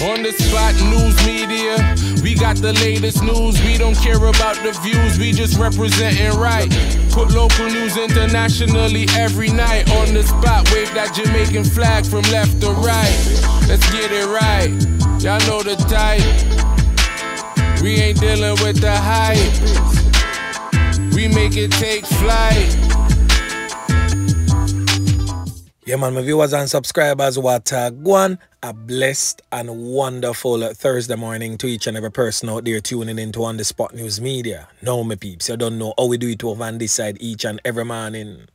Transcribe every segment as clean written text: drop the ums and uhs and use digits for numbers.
On the spot news media, we got the latest news. We don't care about the views, we just representing right. Put local news internationally every night. On the spot, wave that Jamaican flag from left to right. Let's get it right, y'all know the type. We ain't dealing with the hype. We make it take flight. Yeah, man, my viewers and subscribers, what Guan, a blessed and wonderful Thursday morning to each and every person out there tuning into On The Spot News Media. Now, my peeps, you don't know how we do it over on this side each and every morning.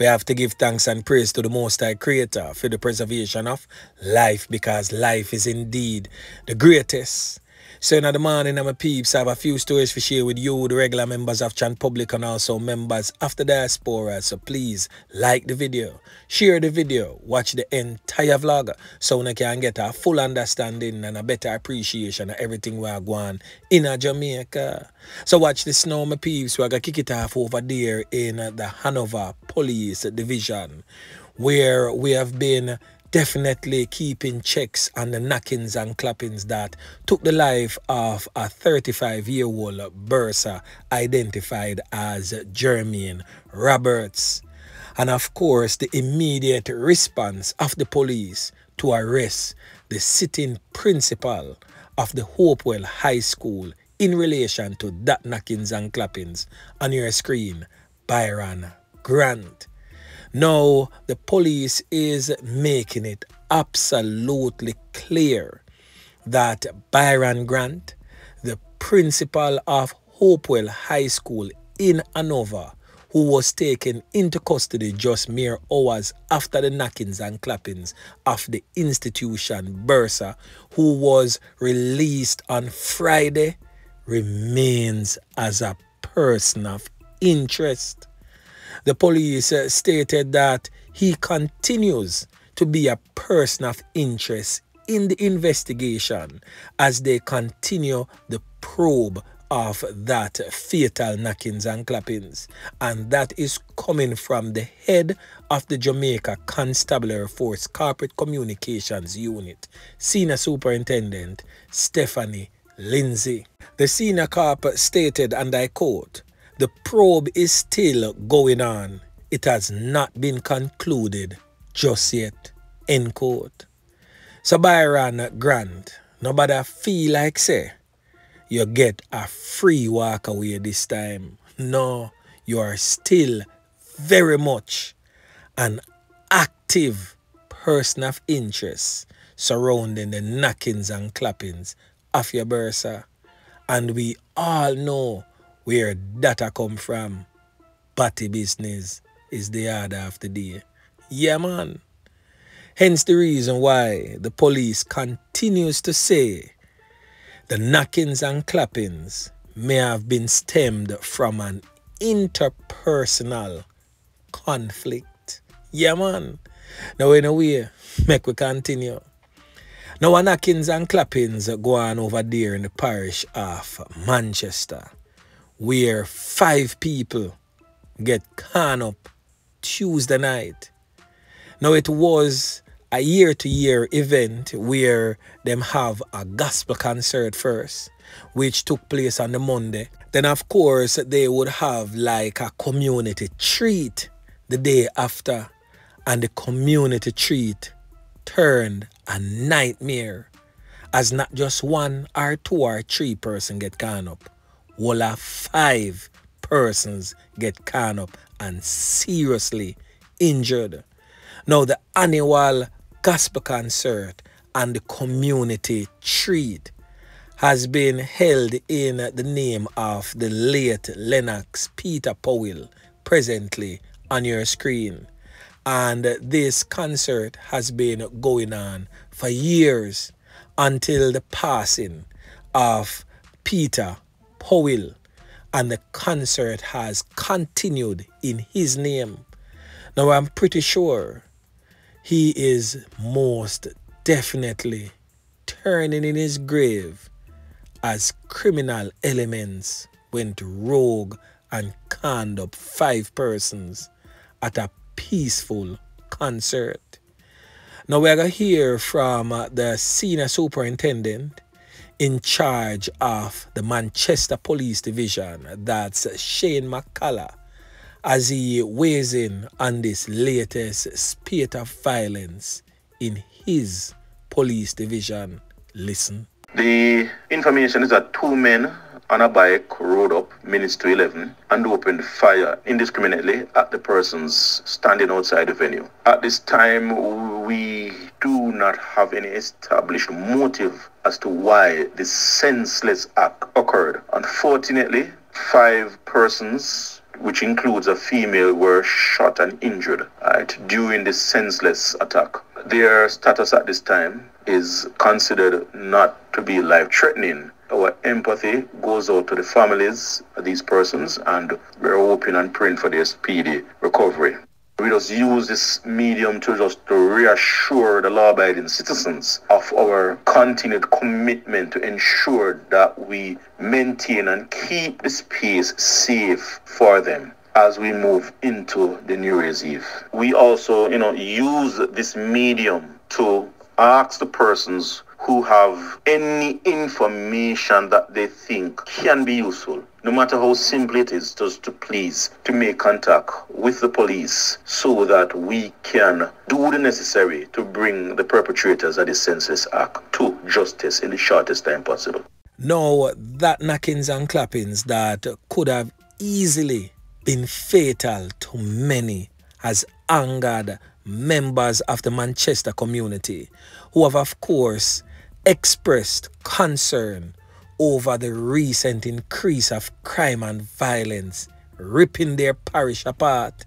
We have to give thanks and praise to the Most High Creator for the preservation of life, because life is indeed the greatest. So in the morning, my peeps, I have a few stories to share with you, the regular members of Chant Public and also members of the diaspora. So please like the video, share the video, watch the entire vlog so you can get a full understanding and a better appreciation of everything we are going in Jamaica. So watch this now, my peeps. We're going to kick it off over there in the Hanover Police Division, where we have been definitely keeping checks on the knockings and clappings that took the life of a 35-year-old Bursa identified as Jermaine Roberts. And of course, the immediate response of the police to arrest the sitting principal of the Hopewell High School in relation to that knockings and clappings on your screen, Byron Grant. Now, the police is making it absolutely clear that Byron Grant, the principal of Hopewell High School in Hanover, who was taken into custody just mere hours after the knockings and clappings of the institution Bursa, who was released on Friday, remains as a person of interest. The police stated that he continues to be a person of interest in the investigation as they continue the probe of that fatal knockings and clappings. And that is coming from the head of the Jamaica Constabulary Force Corporate Communications Unit, Senior Superintendent Stephanie Lindsay. The senior cop stated, and I quote, "The probe is still going on. It has not been concluded just yet." End quote. So Byron Grant, nobody feel like say, you get a free walk away this time. No, you are still very much an active person of interest surrounding the knockings and clappings of your Bursa. And we all know where data come from. Batty business is the order of the day. Yeah, man. Hence the reason why the police continues to say the knockings and clappings may have been stemmed from an interpersonal conflict. Yeah, man. Now, anyway, make we continue. Now, our knockings and clappings go on over there in the parish of Manchester, where 5 people get caught up Tuesday night. Now, it was a year-to-year event where them have a gospel concert first, which took place on the Monday. Then, of course, they would have like a community treat the day after. And the community treat turned a nightmare, as not just 1 or 2 or 3 person get caught up. Well, 5 persons get caught up and seriously injured. Now, the annual gospel concert and the community treat has been held in the name of the late Lennox Peter Powell, presently on your screen. And this concert has been going on for years until the passing of Peter Powell, and the concert has continued in his name. Now, I'm pretty sure he is most definitely turning in his grave as criminal elements went rogue and conned up 5 persons at a peaceful concert. Now we're going to hear from the senior superintendent in charge of the Manchester Police Division, that's Shane McCullough, as he weighs in on this latest spate of violence in his police division. Listen. The information is that 2 men on a bike rode up minutes to 11 and opened fire indiscriminately at the persons standing outside the venue. At this time, we do not have any established motive as to why this senseless act occurred. Unfortunately, 5 persons, which includes a female, were shot and injured during this senseless attack. Their status at this time is considered not to be life-threatening. Our empathy goes out to the families of these persons, and we're hoping and praying for their speedy recovery. We just use this medium to reassure the law-abiding citizens of our continued commitment to ensure that we maintain and keep the space safe for them as we move into the New Year's Eve. We also, use this medium to ask the persons who have any information that they think can be useful, no matter how simple it is, just to make contact with the police so that we can do the necessary to bring the perpetrators of this senseless act to justice in the shortest time possible. Now, that knockings and clappings that could have easily been fatal to many has angered members of the Manchester community, who have, of course, expressed concern over the recent increase of crime and violence, ripping their parish apart.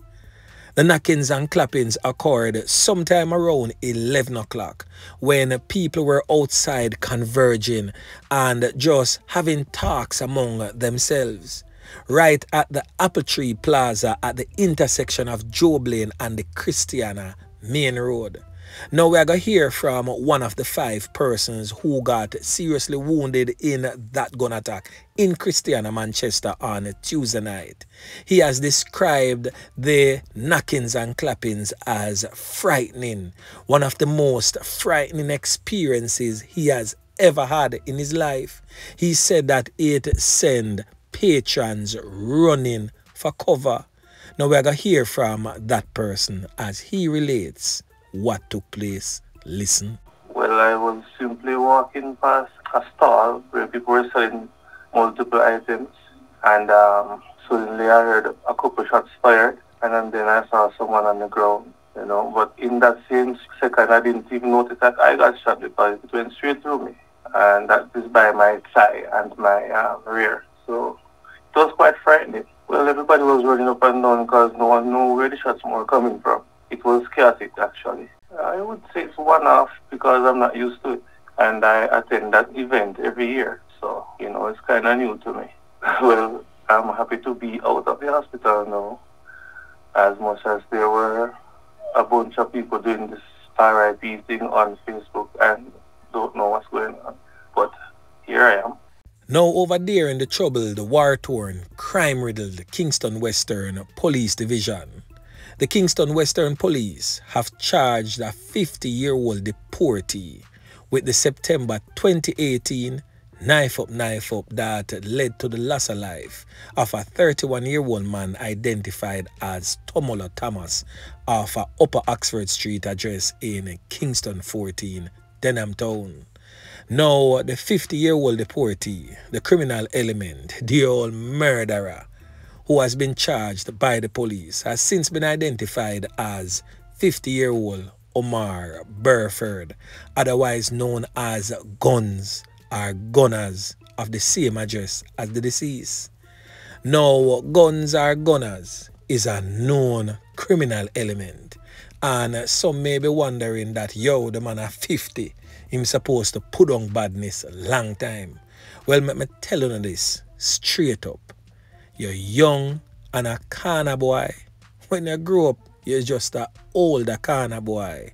The knockings and clappings occurred sometime around 11 o'clock when people were outside converging and just having talks among themselves, right at the Apple Tree Plaza at the intersection of Job Lane and the Christiana Main Road. Now we're going to hear from one of the 5 persons who got seriously wounded in that gun attack in Christiana, Manchester on Tuesday night. He has described the knockings and clappings as frightening, one of the most frightening experiences he has ever had in his life. He said that it sent patrons running for cover. Now we're going to hear from that person as he relates what took place. Listen. Well, I was simply walking past a stall where people were selling multiple items, and suddenly I heard a couple shots fired, and then I saw someone on the ground, but in that same second I didn't even notice that I got shot because it went straight through me, and that is by my thigh and my rear. So it was quite frightening. Well, everybody was running up and down because no one knew where the shots were coming from. It was chaotic, actually. I would say it's one-off because I'm not used to it. And I attend that event every year. So, it's kind of new to me. Well, I'm happy to be out of the hospital now, as much as there were a bunch of people doing this RIP thing on Facebook and don't know what's going on. But here I am. Now over there in the troubled, war-torn, crime-riddled Kingston Western Police Division, the Kingston Western Police have charged a 50-year-old deportee with the September 2018 knife up that led to the loss of life of a 31-year-old man identified as Tomola Thomas of a Upper Oxford Street address in Kingston 14, Denham Town. Now, the 50-year-old deportee, the criminal element, the old murderer, who has been charged by the police, has since been identified as 50-year-old Omar Burford, otherwise known as Guns or Gunners, of the same address as the deceased. Now, Guns or Gunners is a known criminal element, and some may be wondering that, the man at 50, him supposed to put on badness a long time. Well, let me tell you this straight up. You're young and a corner boy. When you grow up, you're just an older corner boy.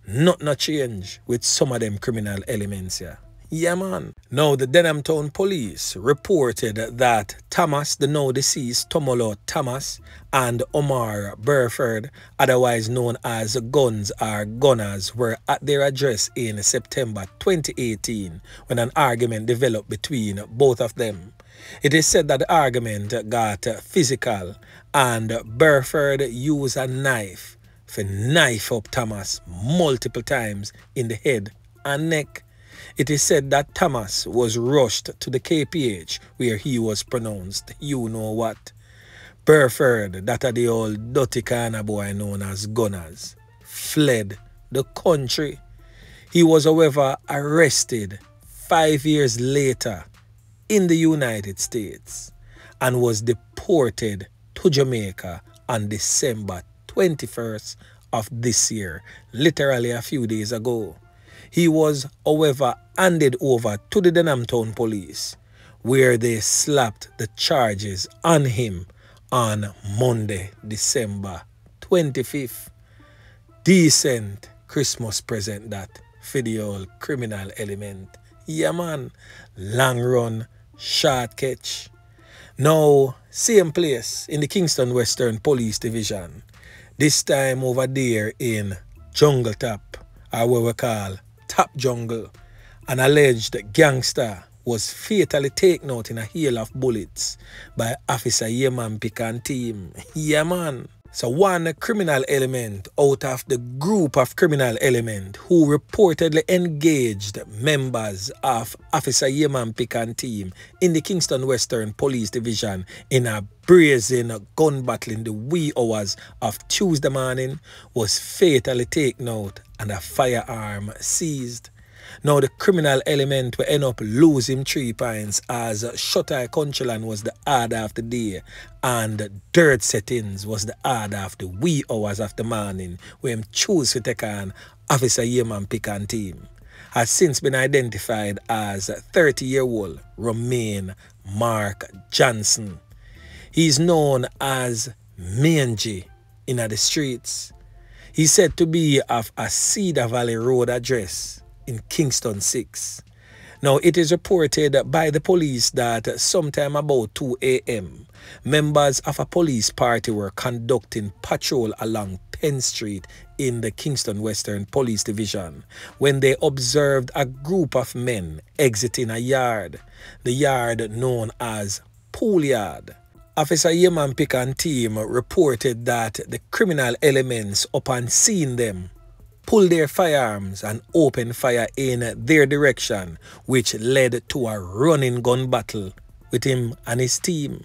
Nothing change with some of them criminal elements here. Yeah, man. Now, the Denham Town Police reported that Thomas, the now deceased Tomolo Thomas, and Omar Burford, otherwise known as Guns or Gunners, were at their address in September 2018 when an argument developed between both of them. It is said that the argument got physical and Burford used a knife to knife up Thomas multiple times in the head and neck. It is said that Thomas was rushed to the KPH where he was pronounced you know what. Burford, that are the old dirty kind of boy known as Gunners, fled the country. He was however arrested 5 years later in the United States and was deported to Jamaica on December 21st of this year, literally a few days ago. He was, however, handed over to the Denham Town Police, where they slapped the charges on him on Monday, December 25th. Decent Christmas present that for the old criminal element. Yeah, man. Long run, short catch. Now, same place in the Kingston Western Police Division. This time over there in Jungle Top, or what we call Top Jungle. An alleged gangster was fatally taken out in a hail of bullets by Officer Yeman Pican team. Yeah, man. So one criminal element out of the group of criminal element who reportedly engaged members of Officer Yeman Pican team in the Kingston Western Police Division in a brazen gun battle in the wee hours of Tuesday morning was fatally taken out and a firearm seized. Now the criminal element will end up losing 3 points as Shuteye Countryland was the order of the day and Dirt Settings was the order of the wee hours of the morning where him choose to take on Officer Yeman Pican team. Has since been identified as 30-year-old Romaine Mark Johnson. He is known as Mangy in the streets. He's said to be of a Cedar Valley Road address in Kingston 6. Now, it is reported by the police that sometime about 2 a.m., members of a police party were conducting patrol along Penn Street in the Kingston Western Police Division when they observed a group of men exiting a yard, the yard known as Pool Yard. Officer Yeman Pican team reported that the criminal elements, upon seeing them, pulled their firearms and opened fire in their direction, which led to a running gun battle with him and his team.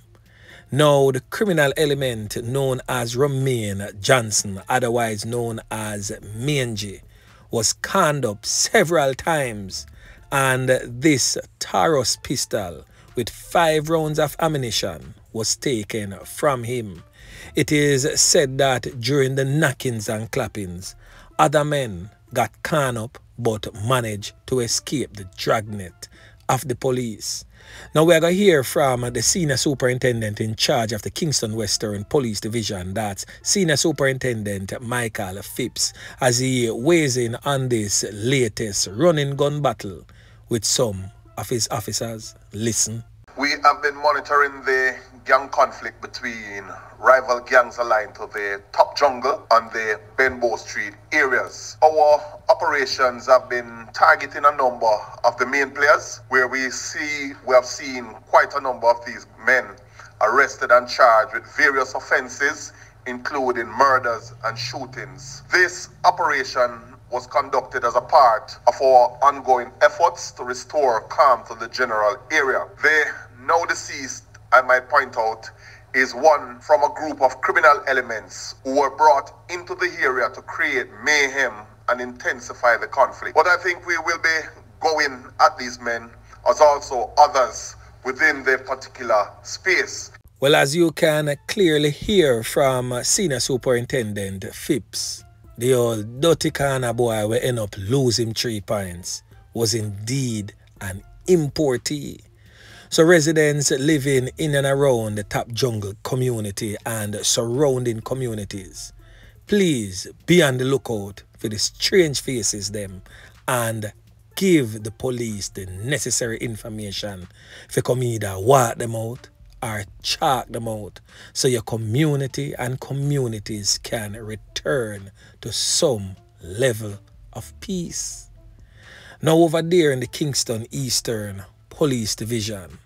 Now, the criminal element known as Romaine Johnson, otherwise known as Mangy, was conned up several times, and this Taurus pistol with 5 rounds of ammunition was taken from him. It is said that during the knockings and clappings, other men got conned up but managed to escape the dragnet of the police. Now we are going to hear from the Senior Superintendent in charge of the Kingston Western Police Division, that's Senior Superintendent Michael Phipps, as he weighs in on this latest running gun battle with some of his officers. Listen. We have been monitoring the gang conflict between rival gangs aligned to the Top Jungle and the Benbow Street areas. Our operations have been targeting a number of the main players where we have seen quite a number of these men arrested and charged with various offenses, including murders and shootings. This operation was conducted as a part of our ongoing efforts to restore calm to the general area. The now deceased, I might point out, is one from a group of criminal elements who were brought into the area to create mayhem and intensify the conflict. But I think we will be going at these men as also others within the particular space. Well, as you can clearly hear from Senior Superintendent Phipps, the old dirty kind of boy will end up losing 3 points was indeed an importee. So residents living in and around the Top Jungle community and surrounding communities, please be on the lookout for the strange faces them and give the police the necessary information for come either walk them out or chalk them out so your community and communities can return to some level of peace. Now over there in the Kingston Eastern Police Division,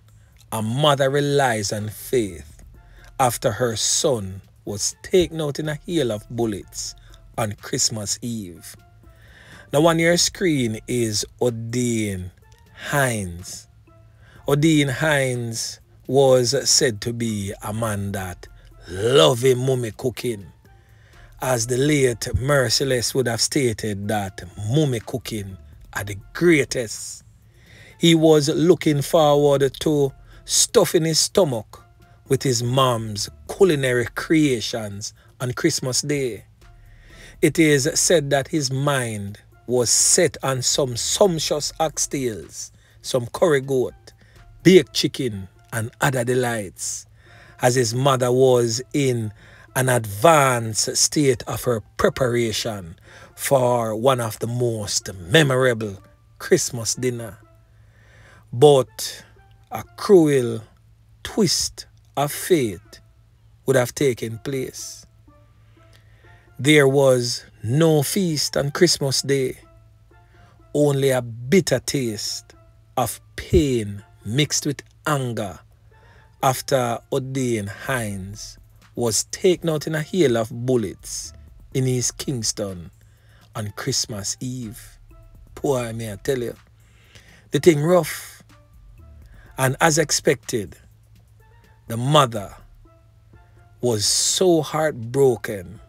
a mother relies on faith after her son was taken out in a hail of bullets on Christmas Eve. Now on your screen is Odean Hinds. Odean Hinds was said to be a man that loved mummy cooking. As the late Merciless would have stated that mummy cooking are the greatest. He was looking forward to stuffing his stomach with his mom's culinary creations on Christmas Day. It is said that his mind was set on some sumptuous oxtails, some curry goat, baked chicken, and other delights, as his mother was in an advanced state of her preparation for one of the most memorable Christmas dinner. But a cruel twist of fate would have taken place. There was no feast on Christmas Day, only a bitter taste of pain mixed with anger after Odean Hinds was taken out in a hail of bullets in East Kingston on Christmas Eve. Poor, may I tell you. The thing rough. And as expected, the mother was so heartbroken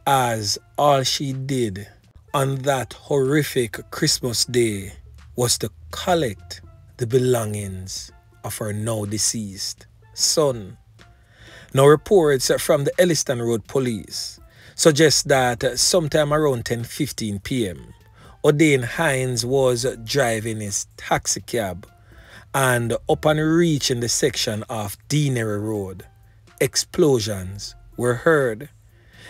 as all she did on that horrific Christmas day was to collect the belongings of her now deceased son. Now reports from the Elliston Road Police suggest that sometime around 10:15 p.m. Odean Hinds was driving his taxi cab, and upon reaching the section of Deanery Road, explosions were heard.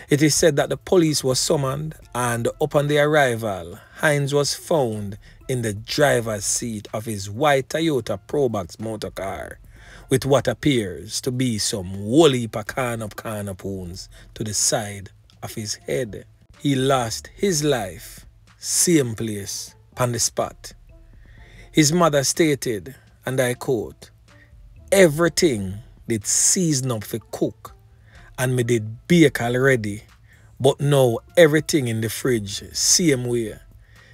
It is said that the police was summoned, and upon the arrival, Hinds was found in the driver's seat of his white Toyota Probox motor car with what appears to be some whole heap of corn-up wounds to the side of his head. He lost his life, same place, on the spot. His mother stated, and I quote, "Everything did season up for cook, and me did bake already, but now everything in the fridge same way."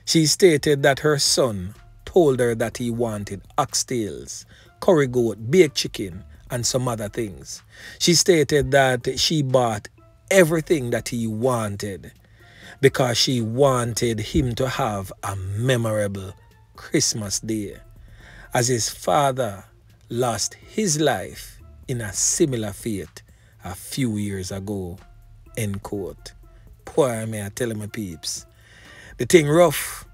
She stated that her son told her that he wanted oxtails, curry goat, baked chicken, and some other things. She stated that she bought everything that he wanted because she wanted him to have a memorable Christmas Day, as his father lost his life in a similar fate a few years ago, end quote. Poor, may I tell my peeps. The thing rough.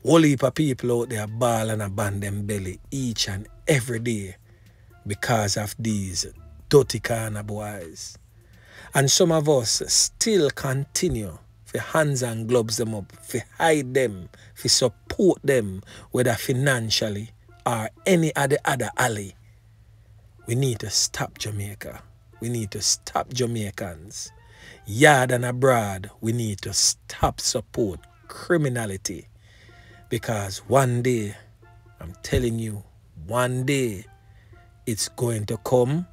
Whole heap of people out there ball and abandon belly each and every day because of these dirty kind of boys. And some of us still continue for hands and gloves them up, for hide them, for support them, whether financially or any other alley. We need to stop Jamaica. We need to stop Jamaicans. Yard and abroad, we need to stop support criminality. Because one day, I'm telling you, one day, it's going to come,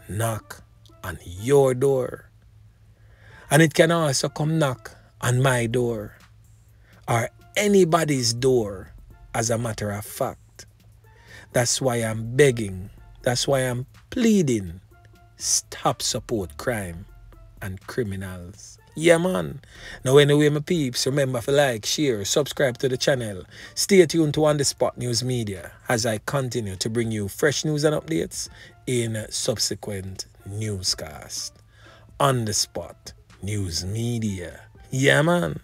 knock on your door. And it can also come knock on my door, or anybody's door, as a matter of fact. That's why I'm begging, that's why I'm pleading, stop support crime and criminals. Yeah, man. Now, anyway, my peeps, remember to like, share, subscribe to the channel. Stay tuned to On The Spot News Media as I continue to bring you fresh news and updates in subsequent newscasts. On The Spot News Media. Yeah, man.